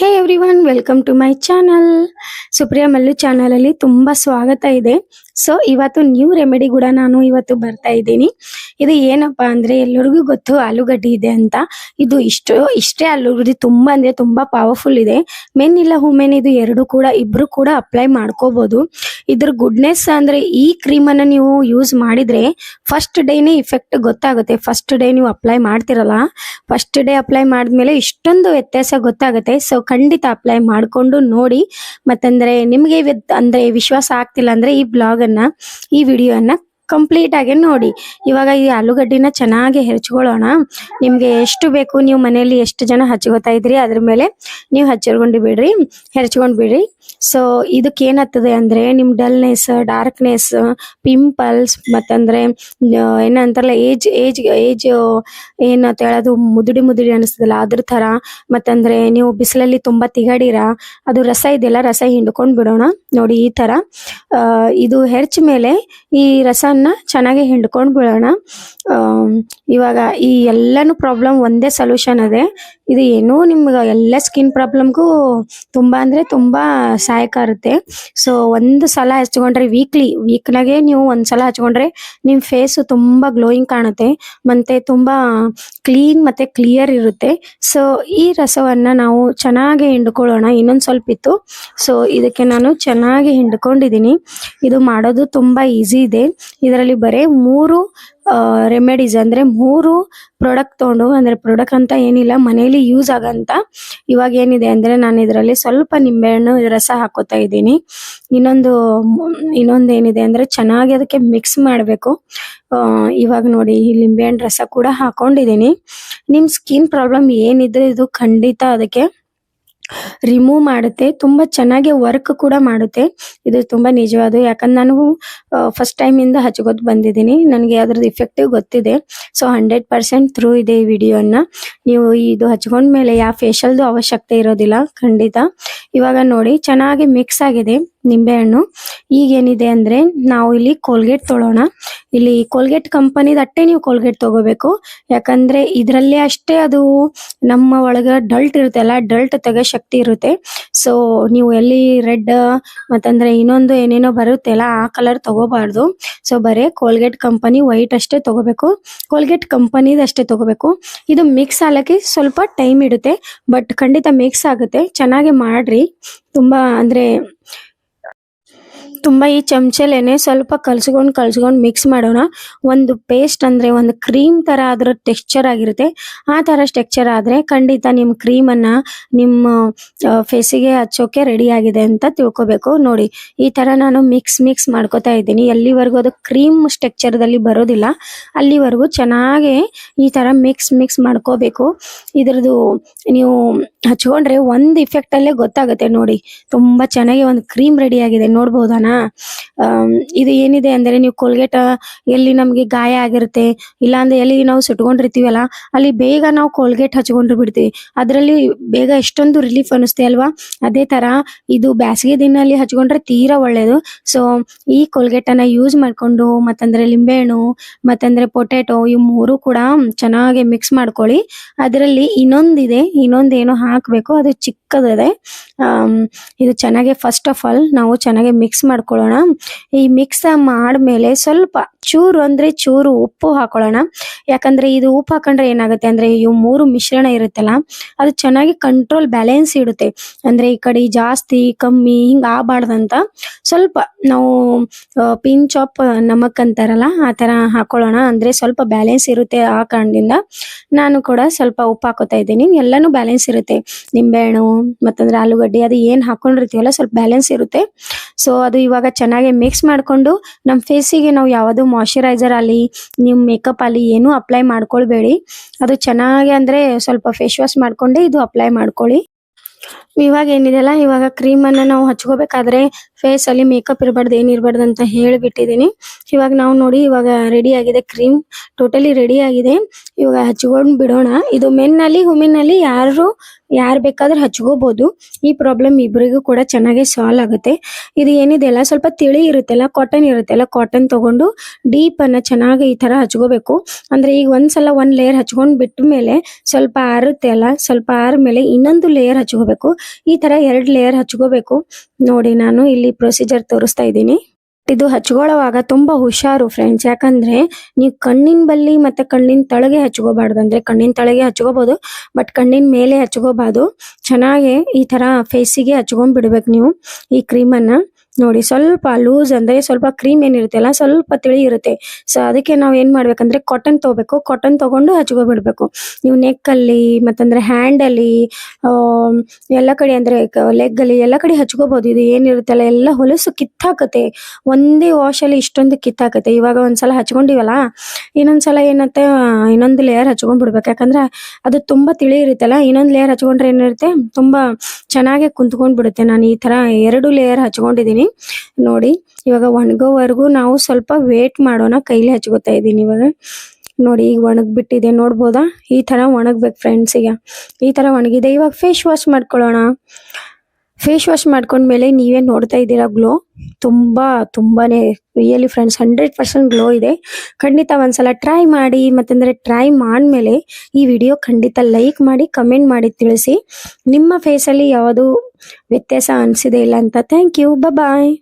Hey everyone, welcome to my channel. Supriya Mallu channel ಅಲ್ಲಿ ತುಂಬಾ ಸ್ವಾಗತ ಇದೆ. ಸೊ ಇವತ್ತು ನ್ಯೂ ರೆಮಿಡಿ ಕೂಡ ನಾನು ಇವತ್ತು ಬರ್ತಾ ಇದ್ದೀನಿ. ಇದು ಏನಪ್ಪಾ ಅಂದ್ರೆ ಎಲ್ಲರಿಗೂ ಗೊತ್ತು ಆಲೂಗಡ್ಡೆ ಇದೆ ಅಂತ. ಇದು ಇಷ್ಟೇ ಆಲೂಗಡ್ಡೆ ತುಂಬಾ ಅಂದ್ರೆ ತುಂಬಾ ಪವರ್ಫುಲ್ ಇದೆ. ಮೆನ್ ಇಲ್ಲ ವುಮೆನ್ ಇದು ಎರಡು ಕೂಡ ಇಬ್ರು ಕೂಡ ಅಪ್ಲೈ ಮಾಡ್ಕೋಬಹುದು. ಇದ್ರ ಗುಡ್ನೆಸ್ ಅಂದ್ರೆ ಈ ಕ್ರೀಮ್ ಅನ್ನ ನೀವು ಯೂಸ್ ಮಾಡಿದ್ರೆ ಫಸ್ಟ್ ಡೇನೇ ಇಫೆಕ್ಟ್ ಗೊತ್ತಾಗುತ್ತೆ. ಫಸ್ಟ್ ಡೇ ನೀವು ಅಪ್ಲೈ ಮಾಡ್ತಿರಲ್ಲ, ಫಸ್ಟ್ ಡೇ ಅಪ್ಲೈ ಮಾಡಿದ್ಮೇಲೆ ಇಷ್ಟೊಂದು ವ್ಯತ್ಯಾಸ ಗೊತ್ತಾಗುತ್ತೆ. ಸೊ ಖಂಡಿತ ಅಪ್ಲೈ ಮಾಡ್ಕೊಂಡು ನೋಡಿ. ಮತ್ತಂದ್ರೆ ನಿಮ್ಗೆ ಅಂದ್ರೆ ವಿಶ್ವಾಸ ಆಗ್ತಿಲ್ಲ ಅಂದ್ರೆ ಈ ಬ್ಲಾಗ್ ಅನ್ನ, ಈ ವಿಡಿಯೋನ ಕಂಪ್ಲೀಟ್ ಆಗಿ ನೋಡಿ. ಇವಾಗ ಈ ಆಲೂಗಡ್ಡಿನ ಚೆನ್ನಾಗಿ ಹೆರ್ಚ್ಕೊಳ್ಳೋಣ. ನಿಮ್ಗೆ ಎಷ್ಟು ಬೇಕು, ನೀವು ಮನೆಯಲ್ಲಿ ಎಷ್ಟು ಜನ ಹಚ್ಕೋತಾ ಇದ್ರಿ ಅದ್ರ ಮೇಲೆ ನೀವು ಹೆರ್ಚ್ಕೊಂಡ್ ಬಿಡ್ರಿ. ಸೊ ಇದಕ್ಕೆ ಏನಾಗ್ತದೆ ಅಂದ್ರೆ ನಿಮ್ ಡಲ್ನೆಸ್, ಡಾರ್ಕ್ನೆಸ್, ಪಿಂಪಲ್ಸ್ ಮತ್ತಂದ್ರೆ ಏನಂತಾರಲ್ಲ ಏಜ್ ಏಜ್ ಏಜ್ ಏನಂತ ಹೇಳೋದು ಮುದುಡಿ ಅನಿಸ್ತದಲ್ಲ ಅದ್ರ ತರ. ಮತ್ತಂದ್ರೆ ನೀವು ಬಿಸಿಲಲ್ಲಿ ತುಂಬಾ ತಿಗಾಡಿರ, ಅದು ರಸ ಇದೆಯಲ್ಲ, ರಸ ಹಿಂಡ್ಕೊಂಡ್ ಬಿಡೋಣ ನೋಡಿ. ಈ ತರ ಇದು ಹೆರ್ಚ್ ಮೇಲೆ ಈ ರಸನ ಚೆನ್ನಾಗಿ ಹಿಂಡ್ಕೊಂಡ್ ಬಿಡೋಣ. ಇವಾಗ ಈ ಎಲ್ಲಾನು ಪ್ರಾಬ್ಲಮ್ ಒಂದೇ ಸೊಲ್ಯೂಷನ್ ಅದೇ. ಇದು ಏನು ನಿಮ್ಗೆ ಎಲ್ಲ ಸ್ಕಿನ್ ಪ್ರಾಬ್ಲಮ್ಗೂ ತುಂಬಾ ಅಂದ್ರೆ ತುಂಬಾ ಸಹಾಯಕ ಇರುತ್ತೆ. ಸೊ ಒಂದು ಸಲ ಹಚ್ಕೊಂಡ್ರೆ ವೀಕ್ನಾಗೆ ನೀವು ಒಂದ್ಸಲ ಹಚ್ಕೊಂಡ್ರೆ ನಿಮ್ ಫೇಸ್ ತುಂಬಾ ಗ್ಲೋಯಿಂಗ್ ಕಾಣುತ್ತೆ, ಮತ್ತೆ ತುಂಬಾ ಕ್ಲೀನ್ ಮತ್ತೆ ಕ್ಲಿಯರ್ ಇರುತ್ತೆ. ಸೊ ಈ ರಸವನ್ನ ನಾವು ಚೆನ್ನಾಗಿ ಹಿಂಡ್ಕೊಳ್ಳೋಣ. ಇನ್ನೊಂದ್ ಸ್ವಲ್ಪ ಇತ್ತು, ಸೊ ಇದಕ್ಕೆ ನಾನು ಚೆನ್ನಾಗಿ ಹಿಂಡ್ಕೊಂಡಿದೀನಿ. ಇದು ಮಾಡೋದು ತುಂಬಾ ಈಸಿ ಇದೆ. ಇದರಲ್ಲಿ ಬರೀ 3 ರೆಮಿಡೀಸ್ ಅಂದ್ರೆ 3 ಪ್ರಾಡಕ್ಟ್ ತಗೊಂಡು, ಅಂದ್ರೆ ಪ್ರಾಡಕ್ಟ್ ಅಂತ ಏನಿಲ್ಲ, ಮನೆಯಲ್ಲಿ ಯೂಸ್ ಆಗಂತ. ಇವಾಗ ಏನಿದೆ ಅಂದ್ರೆ ನಾನು ಇದರಲ್ಲಿ ಸ್ವಲ್ಪ ನಿಂಬೆಹಣ್ಣು ರಸ ಹಾಕೋತಾ ಇದ್ದೀನಿ. ಇನ್ನೊಂದು ಏನಿದೆ ಅಂದ್ರೆ ಚೆನ್ನಾಗಿ ಅದಕ್ಕೆ ಮಿಕ್ಸ್ ಮಾಡಬೇಕು. ಇವಾಗ ನೋಡಿ ಈ ನಿಂಬೆಹಣ್ಣು ರಸ ಕೂಡ ಹಾಕೊಂಡಿದ್ದೀನಿ. ನಿಮ್ ಸ್ಕಿನ್ ಪ್ರಾಬ್ಲಮ್ ಏನಿದ್ರೆ ಇದು ಖಂಡಿತ ಅದಕ್ಕೆ ರಿಮೂವ್ ಮಾಡುತ್ತೆ. ತುಂಬಾ ಚೆನ್ನಾಗಿ ವರ್ಕ್ ಕೂಡ ಮಾಡುತ್ತೆ. ಇದು ತುಂಬಾ ನಿಜವಾದ, ಯಾಕಂದ್ರೆ ನಾನು ಫಸ್ಟ್ ಟೈಮ್ ಇಂದ ಹಚ್ಕೋತ್ ಬಂದಿದ್ದೀನಿ. ನನಗೆ ಅದ್ರದ್ದು ಇಫೆಕ್ಟಿವ್ ಗೊತ್ತಿದೆ. ಸೊ 100% ಥ್ರೂ ಇದೆ ಈ ವಿಡಿಯೋನ. ನೀವು ಇದು ಹಚ್ಕೊಂಡ್ಮೇಲೆ ಯಾವ ಫೇಶಿಯಲ್ದು ಅವಶ್ಯಕತೆ ಇರೋದಿಲ್ಲ ಖಂಡಿತ. ಇವಾಗ ನೋಡಿ ಚೆನ್ನಾಗಿ ಮಿಕ್ಸ್ ಆಗಿದೆ ನಿಂಬೆಹಣ್ಣು. ಈಗೇನಿದೆ ಅಂದ್ರೆ ನಾವು ಇಲ್ಲಿ ಕೋಲ್ಗೇಟ್ ತೊಗೊಳ್ಳೋಣ. ಇಲ್ಲಿ ಕೋಲ್ಗೇಟ್ ಕಂಪನಿದ ಅಷ್ಟೇ ನೀವು ಕೋಲ್ಗೇಟ್ ತಗೋಬೇಕು. ಯಾಕಂದ್ರೆ ಇದ್ರಲ್ಲೇ ಅಷ್ಟೇ ಅದು ನಮ್ಮ ಒಳಗ ಡಲ್ಟ್ ಇರುತ್ತಲ್ಲ, ಡಲ್ಟ್ ತೆಗೋ ಶಕ್ತಿ ಇರುತ್ತೆ. ಸೊ ನೀವು ಎಲ್ಲಿ ರೆಡ್ ಮತ್ತಂದ್ರೆ ಇನ್ನೊಂದು ಏನೇನೋ ಬರುತ್ತೆಲ್ಲ ಆ ಕಲರ್ ತಗೋಬಾರ್ದು. ಸೊ ಬರೇ ಕೋಲ್ಗೇಟ್ ಕಂಪನಿ ವೈಟ್ ಅಷ್ಟೇ ತಗೋಬೇಕು, ಕೋಲ್ಗೇಟ್ ಕಂಪನಿದ ಅಷ್ಟೇ ತಗೋಬೇಕು. ಇದು ಮಿಕ್ಸ್ ಆಗಲಿಕ್ಕೆ ಸ್ವಲ್ಪ ಟೈಮ್ ಇಡುತ್ತೆ, ಬಟ್ ಖಂಡಿತ ಮಿಕ್ಸ್ ಆಗುತ್ತೆ. ಚೆನ್ನಾಗಿ ಮಾಡ್ರಿ. ತುಂಬಾ ಈ ಚಮಚಲೇನೆ ಸ್ವಲ್ಪ ಕಲ್ಸ್ಕೊಂಡ್ ಮಿಕ್ಸ್ ಮಾಡೋಣ. ಒಂದು ಪೇಸ್ಟ್ ಅಂದ್ರೆ ಒಂದು ಕ್ರೀಮ್ ತರ ಅದ್ರ ಟೆಕ್ಸ್ಚರ್ ಆಗಿರುತ್ತೆ. ಆ ತರ ಟೆಕ್ಸ್ಚರ್ ಆದ್ರೆ ಖಂಡಿತ ನಿಮ್ ಕ್ರೀಮ್ ಅನ್ನ ನಿಮ್ಮ ಫೇಸಿಗೆ ಹಚ್ಚೋಕೆ ರೆಡಿ ಆಗಿದೆ ಅಂತ ತಿಳ್ಕೊಬೇಕು. ನೋಡಿ ಈ ತರ ನಾನು ಮಿಕ್ಸ್ ಮಾಡ್ಕೋತಾ ಇದ್ದೀನಿ. ಎಲ್ಲಿವರೆಗೂ ಅದು ಕ್ರೀಮ್ ಟೆಕ್ಸ್ಚರ್ ದಲ್ಲಿ ಬರೋದಿಲ್ಲ ಅಲ್ಲಿವರೆಗೂ ಚೆನ್ನಾಗಿ ಈ ತರ ಮಿಕ್ಸ್ ಮಾಡ್ಕೋಬೇಕು. ಇದ್ರದ್ದು ನೀವು ಹಚ್ಕೊಂಡ್ರೆ ಒಂದ್ ಇಫೆಕ್ಟ್ ಅಲ್ಲೇ ಗೊತ್ತಾಗುತ್ತೆ. ನೋಡಿ ತುಂಬಾ ಚೆನ್ನಾಗಿ ಒಂದು ಕ್ರೀಮ್ ರೆಡಿ ಆಗಿದೆ, ನೋಡ್ಬೋದನಾ? ಇದು ಏನಿದೆ ಅಂದ್ರೆ ನೀವು ಕೋಲ್ಗೇಟ್ ಎಲ್ಲಿ ನಮ್ಗೆ ಗಾಯ ಆಗಿರುತ್ತೆ, ಇಲ್ಲಾಂದ್ರೆ ಎಲ್ಲಿ ನಾವು ಸುಟ್ಕೊಂಡಿರ್ತೀವಲ್ಲ ಅಲ್ಲಿ ಬೇಗ ನಾವು ಕೋಲ್ಗೇಟ್ ಹಚ್ಕೊಂಡ್ರು ಬಿಡ್ತೀವಿ, ಅದ್ರಲ್ಲಿ ಬೇಗ ಎಷ್ಟೊಂದು ರಿಲೀಫ್ ಅನಿಸುತ್ತೆ ಅಲ್ವಾ? ಅದೇ ತರ ಇದು ಬ್ಯಾಸಿಗೆ ದಿನಲ್ಲಿ ಹಚ್ಕೊಂಡ್ರೆ ತೀರಾ ಒಳ್ಳೇದು. ಸೊ ಈ ಕೋಲ್ಗೇಟ್ ಅನ್ನ ಯೂಸ್ ಮಾಡ್ಕೊಂಡು ಮತ್ತಂದ್ರೆ ಲಿಂಬೆಹಣ್ಣು ಮತ್ತಂದ್ರೆ ಪೊಟ್ಯಾಟೊ ಇವ್ 3 ಕೂಡ ಚೆನ್ನಾಗಿ ಮಿಕ್ಸ್ ಮಾಡ್ಕೊಳ್ಳಿ. ಅದರಲ್ಲಿ ಇನ್ನೊಂದೇನೋ ಹಾಕ್ಬೇಕು, ಅದು ಚಿಕ್ಕದಿದೆ. ಇದು ಚೆನ್ನಾಗಿ ಫಸ್ಟ್ ಆಫ್ ಆಲ್ ನಾವು ಚೆನ್ನಾಗಿ ಮಿಕ್ಸ್ ಮಾಡ್ಕೊಳ್ಳೋಣ. ಈ ಮಿಕ್ಸ್ ಮಾಡ್ಮೇಲೆ ಸ್ವಲ್ಪ ಚೂರು ಉಪ್ಪು ಹಾಕೊಳ್ಳೋಣ. ಯಾಕಂದ್ರೆ ಇದು ಉಪ್ಪು ಹಾಕೊಂಡ್ರೆ ಏನಾಗುತ್ತೆ ಅಂದ್ರೆ ಇವು 3 ಮಿಶ್ರಣ ಇರುತ್ತಲ್ಲ ಅದು ಚೆನ್ನಾಗಿ ಕಂಟ್ರೋಲ್ ಬ್ಯಾಲೆನ್ಸ್ ಇಡುತ್ತೆ. ಅಂದ್ರೆ ಈ ಕಡೆ ಜಾಸ್ತಿ ಕಮ್ಮಿ ಹಿಂಗ ಆಗಬಾರ್ದಂತ ಸ್ವಲ್ಪ ನಾವು ಪಿಂಚ್ ಆಫ್ ನಮಕ್ ಅಂತಾರಲ್ಲ ಆ ತರ ಹಾಕೊಳ್ಳೋಣ. ಅಂದ್ರೆ ಸ್ವಲ್ಪ ಬ್ಯಾಲೆನ್ಸ್ ಇರುತ್ತೆ. ಆ ಕಾರಣದಿಂದ ನಾನು ಕೂಡ ಸ್ವಲ್ಪ ಉಪ್ಪು ಹಾಕೋತಾ ಇದ್ದೀನಿ. ಎಲ್ಲಾನು ಬ್ಯಾಲೆನ್ಸ್ ಇರುತ್ತೆ. ನಿಂಬೆಹಣ್ಣು ಮತ್ತಂದ್ರೆ ಆಲೂಗಡ್ಡೆ ಅದು ಏನ್ ಹಾಕೊಂಡಿರ್ತೀವಲ್ಲ ಸ್ವಲ್ಪ ಬ್ಯಾಲೆನ್ಸ್ ಇರುತ್ತೆ. ಸೊ ಅದು ಇವಾಗ ಚೆನ್ನಾಗಿ ಮಿಕ್ಸ್ ಮಾಡ್ಕೊಂಡು ನಮ್ಮ ಫೇಸಿಗೆ ನಾವು ಯಾವುದು ಮಾಯಶ್ಚರೈಸರ್ ಅಲ್ಲಿ ನಿಮ್ ಮೇಕಪ್ ಅಲ್ಲಿ ಏನು ಅಪ್ಲೈ ಮಾಡ್ಕೊಳ್ಬೇಡಿ. ಅದು ಚೆನ್ನಾಗಿ ಅಂದ್ರೆ ಸ್ವಲ್ಪ ಫೇಸ್ ವಾಶ್ ಮಾಡ್ಕೊಂಡೆ ಇದು ಅಪ್ಲೈ ಮಾಡ್ಕೊಳ್ಳಿ. ಇವಾಗ ಏನಿದೆಲ್ಲ, ಇವಾಗ ಕ್ರೀಮ್ ಅನ್ನ ನಾವು ಹಚ್ಕೋಬೇಕಾದ್ರೆ ಫೇಸಲ್ಲಿ ಮೇಕಪ್ ಇರಬಾರ್ದು ಏನಿರಬಾರ್ದು ಅಂತ ಹೇಳಿಬಿಟ್ಟಿದ್ದೀನಿ. ಇವಾಗ ನಾವು ನೋಡಿ ಇವಾಗ ರೆಡಿ ಆಗಿದೆ, ಕ್ರೀಮ್ ಟೋಟಲಿ ರೆಡಿ ಆಗಿದೆ. ಇವಾಗ ಹಚ್ಕೊಂಡು ಬಿಡೋಣ. ಇದು ಮೆನ್ನಲ್ಲಿ ವುಮೆನ್ನಲ್ಲಿ ಯಾರು ಬೇಕಾದ್ರೆ ಹಚ್ಕೋಬಹುದು. ಈ ಪ್ರಾಬ್ಲಮ್ ಇಬ್ಬರಿಗೂ ಕೂಡ ಚೆನ್ನಾಗಿ ಸಾಲ್ವ್ ಆಗುತ್ತೆ. ಇದು ಏನಿದೆಯಲ್ಲ ಸ್ವಲ್ಪ ತಿಳಿ ಇರುತ್ತಲ್ಲ, ಕಾಟನ್ ಇರುತ್ತಲ್ಲ, ಕಾಟನ್ ತಗೊಂಡು ಡೀಪ್ ಅನ್ನ ಚೆನ್ನಾಗಿ ಈ ತರ ಹಚ್ಕೋಬೇಕು. ಅಂದ್ರೆ ಈಗ ಒಂದ್ಸಲ ಒಂದ್ ಲೇಯರ್ ಹಚ್ಕೊಂಡ್ ಬಿಟ್ಟ ಮೇಲೆ ಸ್ವಲ್ಪ ಆರುತ್ತೆ ಅಲ್ಲ, ಸ್ವಲ್ಪ ಆದ್ಮೇಲೆ ಇನ್ನೊಂದು ಲೇಯರ್ ಹಚ್ಕೋಬೇಕು. ಈ ತರ 2 ಲೇಯರ್ ಹಚ್ಕೋಬೇಕು. ನೋಡಿ ನಾನು ಇಲ್ಲಿ ಪ್ರೊಸೀಜರ್ ತೋರಿಸ್ತಾ ಇದ್ದೀನಿ. ಇದು ಹಚ್ಕೊಳ್ಳುವಾಗ ತುಂಬಾ ಹುಷಾರು ಫ್ರೆಂಡ್ಸ್, ಯಾಕಂದ್ರೆ ನೀವು ಕಣ್ಣಿನ ಬಲ್ಲಿ ಮತ್ತೆ ಕಣ್ಣಿನ ತಳಗೆ ಹಚ್ಕೋಬಾರ್ದು. ಅಂದ್ರೆ ಕಣ್ಣಿನ ತಳಗೆ ಹಚ್ಕೋಬಹುದು, ಬಟ್ ಕಣ್ಣಿನ ಮೇಲೆ ಹಚ್ಕೋಬಾರ್ದು. ಚೆನ್ನಾಗಿ ಈ ತರ ಫೇಸಿಗೆ ಹಚ್ಕೊಂಡ್ ಬಿಡ್ಬೇಕು ನೀವು ಈ ಕ್ರೀಮ್ ಅನ್ನ. ನೋಡಿ ಸ್ವಲ್ಪ ಲೂಸ್ ಅಂದ್ರೆ ಸ್ವಲ್ಪ ಕ್ರೀಮ್ ಏನಿರುತ್ತೆ ಅಲ್ಲ ಸ್ವಲ್ಪ ತಿಳಿ ಇರುತ್ತೆ. ಸೊ ಅದಕ್ಕೆ ನಾವ್ ಏನ್ ಮಾಡ್ಬೇಕಂದ್ರೆ ಕಾಟನ್ ತಗೋಬೇಕು. ಕಾಟನ್ ತಗೊಂಡು ಹಚ್ಕೊಬಿಡ್ಬೇಕು. ನೀವು ನೆಕ್ ಅಲ್ಲಿ ಮತ್ತಂದ್ರೆ ಹ್ಯಾಂಡ್ ಅಲ್ಲಿ ಎಲ್ಲ ಕಡೆ ಅಂದ್ರೆ ಲೆಗ್ ಅಲ್ಲಿ ಎಲ್ಲ ಕಡೆ ಹಚ್ಕೋಬಹುದು. ಇದು ಏನಿರುತ್ತಲ್ಲ ಎಲ್ಲ ಹೊಲಸು ಕಿತ್ತಾಕತ್ತೆ. ಒಂದೇ ವಾಶ್ ಅಲ್ಲಿ ಇಷ್ಟೊಂದು ಕಿತ್ತಾಕತ್ತೆ. ಇವಾಗ ಒಂದ್ಸಲ ಹಚ್ಕೊಂಡಿವಲ್ಲ, ಇನ್ನೊಂದ್ಸಲ ಏನತ್ತೆ ಇನ್ನೊಂದು ಲೇಯರ್ ಹಚ್ಕೊಂಡ್ ಬಿಡ್ಬೇಕು. ಯಾಕಂದ್ರೆ ಅದು ತುಂಬಾ ತಿಳಿ ಇರುತ್ತಲ್ಲ, ಇನ್ನೊಂದ್ ಲೇಯರ್ ಹಚ್ಕೊಂಡ್ರೆ ಏನಿರುತ್ತೆ ತುಂಬಾ ಚೆನ್ನಾಗಿ ಕುಂತ್ಕೊಂಡ್ ಬಿಡುತ್ತೆ. ನಾನು ಈ ತರ 2 ಲೇಯರ್ ಹಚ್ಕೊಂಡಿದೀನಿ. ನೋಡಿ ಇವಾಗ ಒಣಗೋವರೆಗೂ ನಾವು ಸ್ವಲ್ಪ ವೇಟ್ ಮಾಡೋಣ. ಕೈಲಿ ಹಚ್ಕೋತಾ ಇದ್ದೀನಿ ಇವಾಗ. ನೋಡಿ ಈಗ ಒಣಗ್ಬಿಟ್ಟಿದೆ ನೋಡ್ಬೋದಾ, ಈ ತರ ಒಣಗ್ಬೇಕು ಫ್ರೆಂಡ್ಸ್. ಈಗ ಈ ತರ ಒಣಗಿದೆ. ಇವಾಗ ಫೇಸ್ ವಾಶ್ ಮಾಡ್ಕೊಳ್ಳೋಣ. ಫೇಸ್ ವಾಶ್ ಮಾಡ್ಕೊಂಡ್ಮೇಲೆ ನೀವೇ ನೋಡ್ತಾ ಇದ್ದೀರಾ ಗ್ಲೋ ತುಂಬಾನೇ ರಿಯಲಿ ಫ್ರೆಂಡ್ಸ್ 100% ಗ್ಲೋ ಇದೆ. ಖಂಡಿತ ಒಂದ್ಸಲ ಟ್ರೈ ಮಾಡಿ. ಮತ್ತಂದ್ರೆ ಟ್ರೈ ಮಾಡ್ಮೇಲೆ ಈ ವಿಡಿಯೋ ಖಂಡಿತ ಲೈಕ್ ಮಾಡಿ, ಕಮೆಂಟ್ ಮಾಡಿ ತಿಳಿಸಿ ನಿಮ್ಮ ಫೇಸಲ್ಲಿ ಯಾವುದು ವ್ಯತ್ಯಾಸ ಅನಿಸಿದೆ ಇಲ್ಲ ಅಂತ. Thank you, bye.